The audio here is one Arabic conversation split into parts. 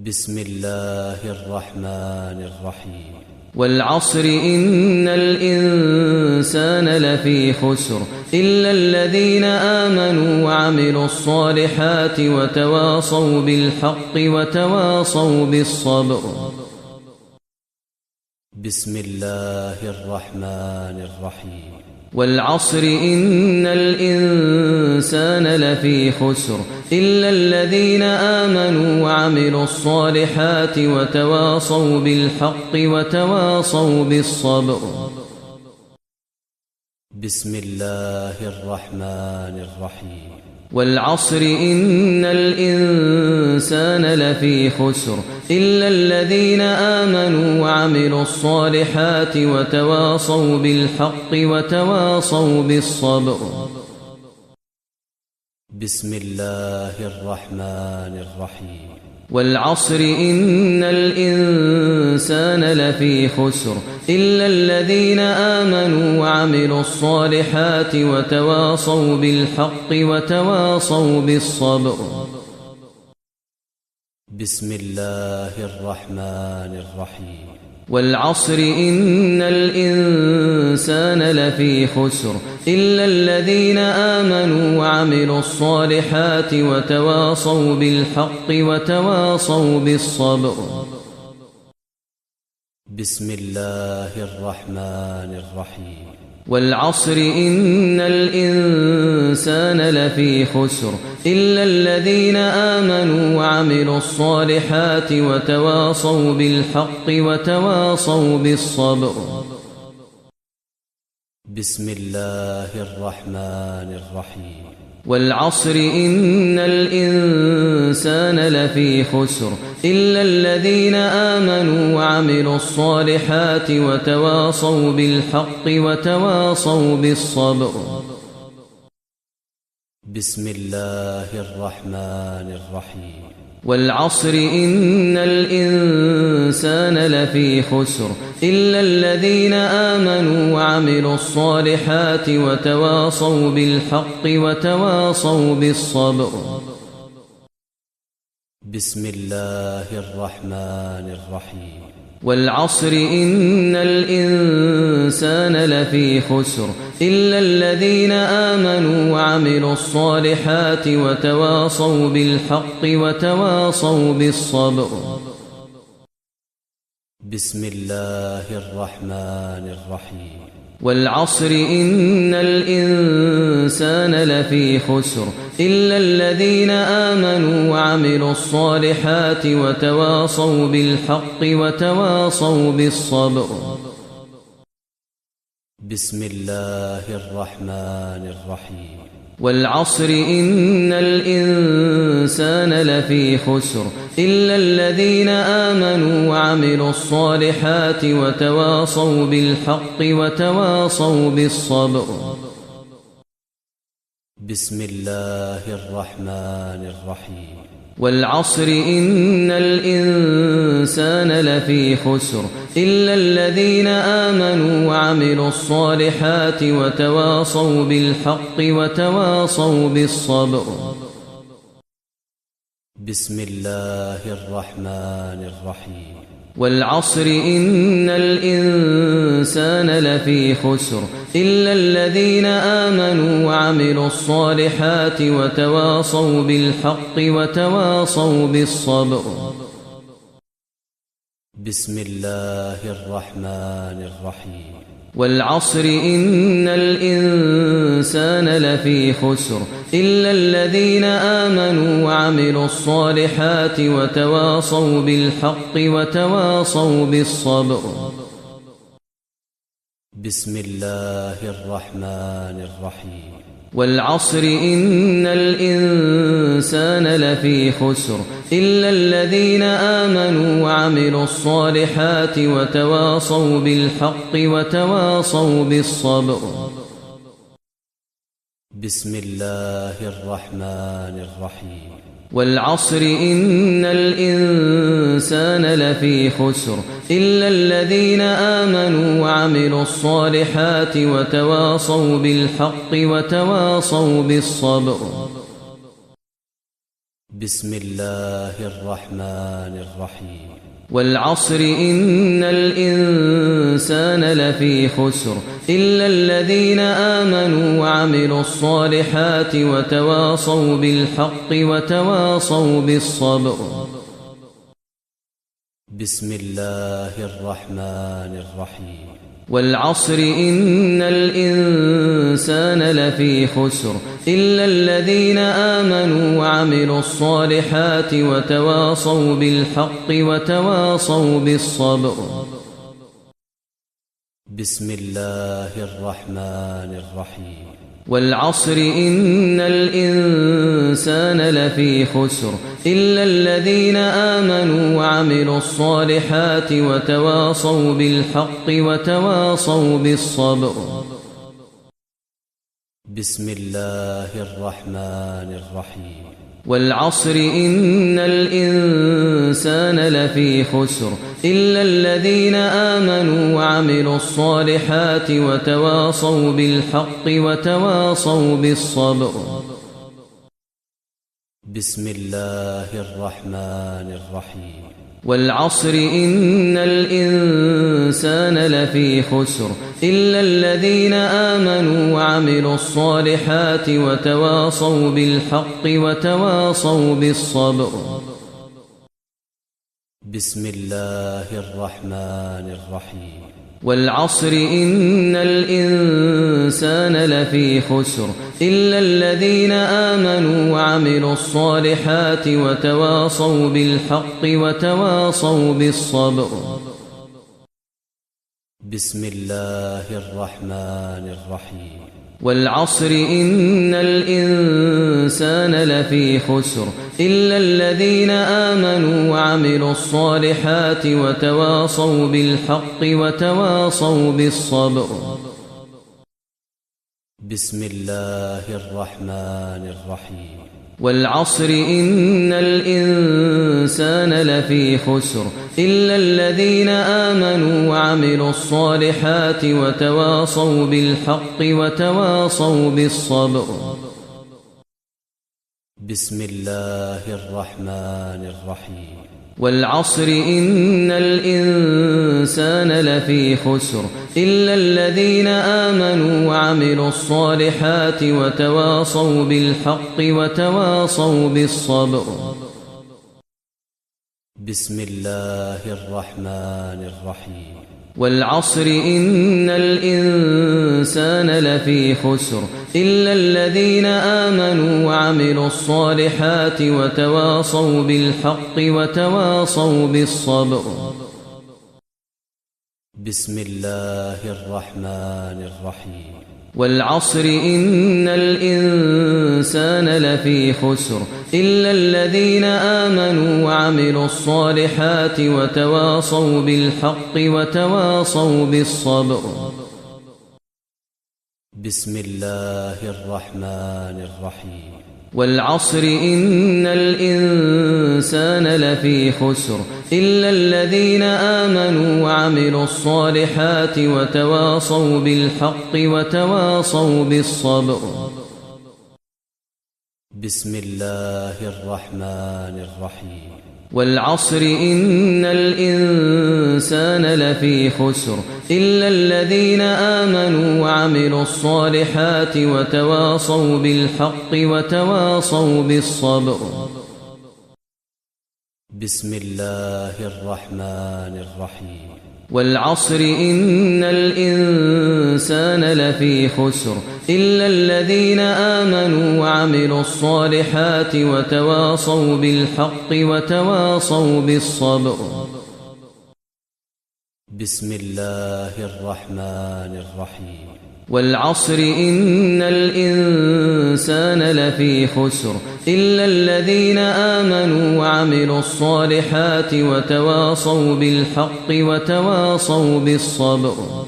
بسم الله الرحمن الرحيم والعصر إن الإنسان لفي خسر إلا الذين آمنوا وعملوا الصالحات وتواصوا بالحق وتواصوا بالصبر. بسم الله الرحمن الرحيم والعصر إن الإنسان لفي خسر إلا الذين آمنوا وعملوا الصالحات وتواصوا بالحق وتواصوا بالصبر. بسم الله الرحمن الرحيم والعصر إن الإنسان لفي خسر إلا الذين آمنوا وعملوا الصالحات وتواصوا بالحق وتواصوا بالصبر. بسم الله الرحمن الرحيم والعصر إن الإنسان لفي خسر إلا الذين آمنوا وعملوا الصالحات وتواصوا بالحق وتواصوا بالصبر. بسم الله الرحمن الرحيم والعصر إن الإنسان لفي خسر إلا الذين آمنوا وعملوا الصالحات وتواصوا بالحق وتواصوا بالصبر. بسم الله الرحمن الرحيم والعصر إن الإنسان لفي خسر إلا الذين آمنوا وعملوا الصالحات وتواصوا بالحق وتواصوا بالصبر. بسم الله الرحمن الرحيم والعصر إن الإنسان لفي خسر إلا الذين آمنوا وعملوا الصالحات وتواصوا بالحق وتواصوا بالصبر. بسم الله الرحمن الرحيم والعصر إن الإنسان لفي خسر إلا الذين آمنوا وعملوا الصالحات وتواصوا بالحق وتواصوا بالصبر. بسم الله الرحمن الرحيم والعصر إن الإنسان لفي خسر إلا الذين آمنوا وعملوا الصالحات وتواصوا بالحق وتواصوا بالصبر. بسم الله الرحمن الرحيم والعصر إن الإنسان لفي خسر إلا الذين آمنوا وعملوا الصالحات وتواصوا بالحق وتواصوا بالصبر. بسم الله الرحمن الرحيم والعصر إن الإنسان لفي خسر إلا الذين آمنوا وعملوا الصالحات وتواصوا بالحق وتواصوا بالصبر. بسم الله الرحمن الرحيم والعصر إن الإنسان لفي خسر إلا الذين آمنوا وعملوا الصالحات وتواصوا بالحق وتواصوا بالصبر. بسم الله الرحمن الرحيم والعصر إن الإنسان لفي خسر إلا الذين آمنوا وعملوا الصالحات وتواصوا بالحق وتواصوا بالصبر. بسم الله الرحمن الرحيم والعصر إن الإنسان لفي خسر إلا الذين آمنوا وعملوا الصالحات وتواصوا بالحق وتواصوا بالصبر. بسم الله الرحمن الرحيم والعصر إن الإنسان لفي خسر إلا الذين آمنوا وعملوا الصالحات وتواصوا بالحق وتواصوا بالصبر. بسم الله الرحمن الرحيم والعصر إن الإنسان لفي خسر إلا الذين آمنوا وعملوا الصالحات وتواصوا بالحق وتواصوا بالصبر. بسم الله الرحمن الرحيم والعصر إن الإنسان لفي خسر إلا الذين آمنوا وعملوا الصالحات وتواصوا بالحق وتواصوا بالصبر. بسم الله الرحمن الرحيم والعصر إن الإنسان لفي خسر إلا الذين آمنوا وعملوا الصالحات وتواصوا بالحق وتواصوا بالصبر. بسم الله الرحمن الرحيم والعصر إن الإنسان لفي خسر إلا الذين آمنوا وعملوا الصالحات وتواصوا بالحق وتواصوا بالصبر. بسم الله الرحمن الرحيم والعصر إن الإنسان لفي خسر إلا الذين آمنوا وعملوا الصالحات وتواصوا بالحق وتواصوا بالصبر. بسم الله الرحمن الرحيم والعصر إن الإنسان لفي خسر إلا الذين آمنوا وعملوا الصالحات وتواصوا بالحق وتواصوا بالصبر. بسم الله الرحمن الرحيم والعصر إن الإنسان لفي خسر إلا الذين آمنوا وعملوا الصالحات وتواصوا بالحق وتواصوا بالصبر. بسم الله الرحمن الرحيم والعصر إن الإنسان لفي خسر إلا الذين آمنوا وعملوا الصالحات وتواصوا بالحق وتواصوا بالصبر. بسم الله الرحمن الرحيم والعصر إن الإنسان لفي خسر إلا الذين آمنوا وعملوا الصالحات وتواصوا بالحق وتواصوا بالصبر. بسم الله الرحمن الرحيم والعصر إن الإنسان لفي خسر إلا الذين آمنوا وعملوا الصالحات وتواصوا بالحق وتواصوا بالصبر. بسم الله الرحمن الرحيم والعصر إن الإنسان لفي خسر إلا الذين آمنوا وعملوا الصالحات وتواصوا بالحق وتواصوا بالصبر. بسم الله الرحمن الرحيم والعصر إن الإنسان لفي خسر إلا الذين آمنوا وعملوا الصالحات وتواصوا بالحق وتواصوا بالصبر. بسم الله الرحمن الرحيم والعصر إن الإنسان لفي خسر إلا الذين آمنوا وعملوا الصالحات وتواصوا بالحق وتواصوا بالصبر. بسم الله الرحمن الرحيم والعصر إن الإنسان لفي خسر إلا الذين آمنوا وعملوا الصالحات وتواصوا بالحق وتواصوا بالصبر. بسم الله الرحمن الرحيم والعصر إن الإنسان لفي خسر إلا الذين آمنوا وعملوا الصالحات وتواصوا بالحق وتواصوا بالصبر. بسم الله الرحمن الرحيم والعصر إن الإنسان لفي خسر إلا الذين آمنوا وعملوا الصالحات وتواصوا بالحق وتواصوا بالصبر.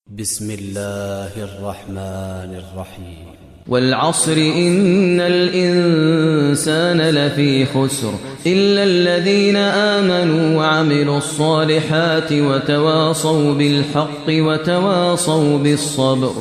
بسم الله الرحمن الرحيم والعصر إن الإنسان لفي خسر إلا الذين آمنوا وعملوا الصالحات وتواصوا بالحق وتواصوا بالصبر.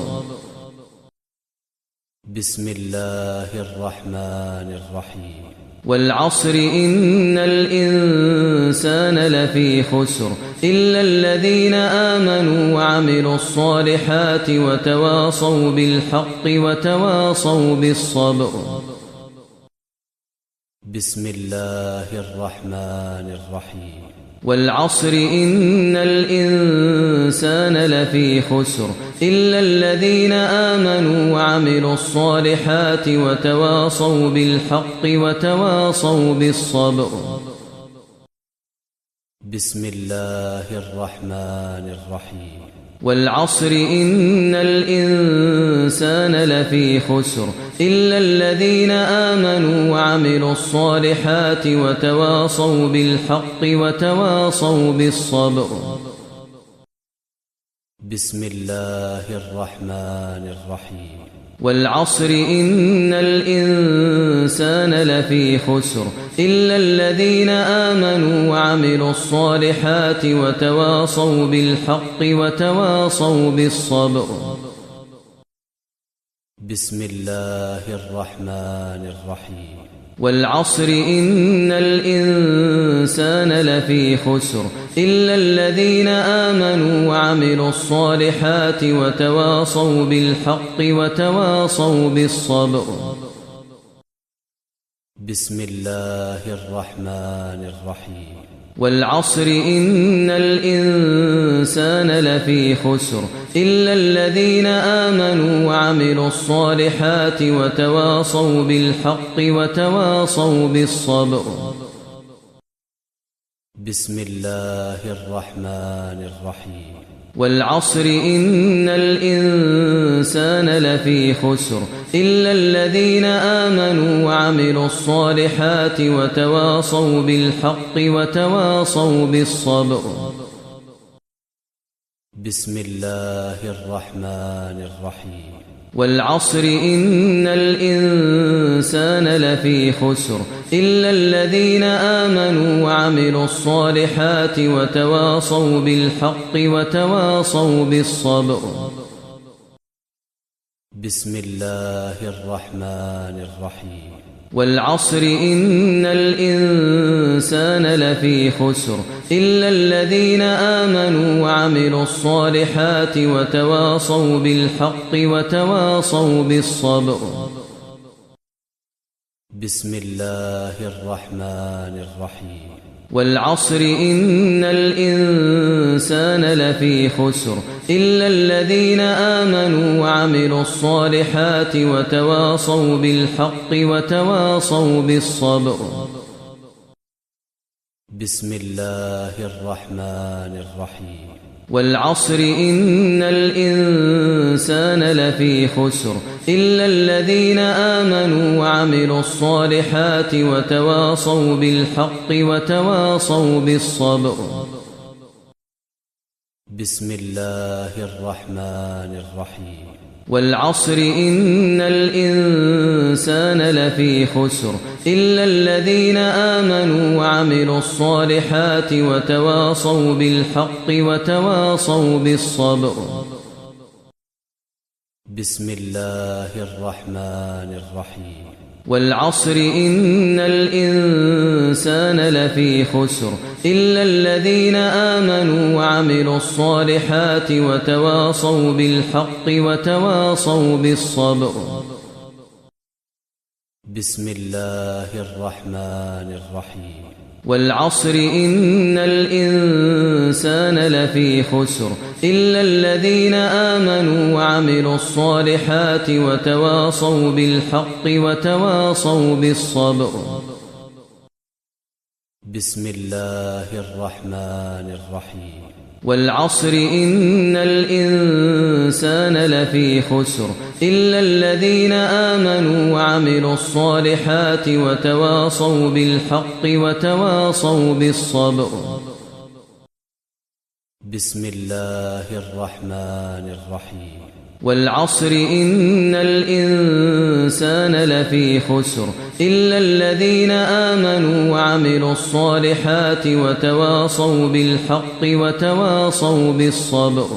بسم الله الرحمن الرحيم والعصر إن الإنسان لفي خسر إلا الذين آمنوا وعملوا الصالحات وتواصوا بالحق وتواصوا بالصبر. بسم الله الرحمن الرحيم والعصر إن الإنسان لفي خسر إلا الذين آمنوا وعملوا الصالحات وتواصوا بالحق وتواصوا بالصبر. بسم الله الرحمن الرحيم والعصر إن الإنسان لفي خسر إلا الذين آمنوا وعملوا الصالحات وتواصوا بالحق وتواصوا بالصبر. بسم الله الرحمن الرحيم والعصر إن الإنسان لفي خسر إلا الذين آمنوا وعملوا الصالحات وتواصوا بالحق وتواصوا بالصبر. بسم الله الرحمن الرحيم والعصر إن الإنسان لفي خسر إلا الذين آمنوا وعملوا الصالحات وتواصوا بالحق وتواصوا بالصبر. بسم الله الرحمن الرحيم والعصر إن الإنسان لفي خسر إلا الذين آمنوا وعملوا الصالحات وتواصوا بالحق وتواصوا بالصبر. بسم الله الرحمن الرحيم والعصر إن الإنسان لفي خسر إلا الذين آمنوا وعملوا الصالحات وتواصوا بالحق وتواصوا بالصبر. بسم الله الرحمن الرحيم والعصر إن الإنسان لفي خسر إلا الذين آمنوا وعملوا الصالحات وتواصوا بالحق وتواصوا بالصبر. بسم الله الرحمن الرحيم والعصر إن الإنسان لفي خسر إلا الذين آمنوا وعملوا الصالحات وتواصوا بالحق وتواصوا بالصبر. بسم الله الرحمن الرحيم والعصر إن الإنسان لفي خسر إلا الذين آمنوا وعملوا الصالحات وتواصوا بالحق وتواصوا بالصبر. بسم الله الرحمن الرحيم والعصر إن الإنسان لفي خسر إلا الذين آمنوا وعملوا الصالحات وتواصوا بالحق وتواصوا بالصبر. بسم الله الرحمن الرحيم والعصر إن الإنسان لفي خسر إلا الذين آمنوا وعملوا الصالحات وتواصوا بالحق وتواصوا بالصبر. بسم الله الرحمن الرحيم والعصر إن الإنسان لفي خسر إلا الذين آمنوا وعملوا الصالحات وتواصوا بالحق وتواصوا بالصبر. بسم الله الرحمن الرحيم والعصر إن الإنسان لفي خسر إلا الذين آمنوا وعملوا الصالحات وتواصوا بالحق وتواصوا بالصبر. بسم الله الرحمن الرحيم والعصر إن الإنسان لفي خسر إلا الذين آمنوا وعملوا الصالحات وتواصوا بالحق وتواصوا بالصبر. بسم الله الرحمن الرحيم والعصر إن الإنسان لفي خسر إلا الذين آمنوا وعملوا الصالحات وتواصوا بالحق وتواصوا بالصبر.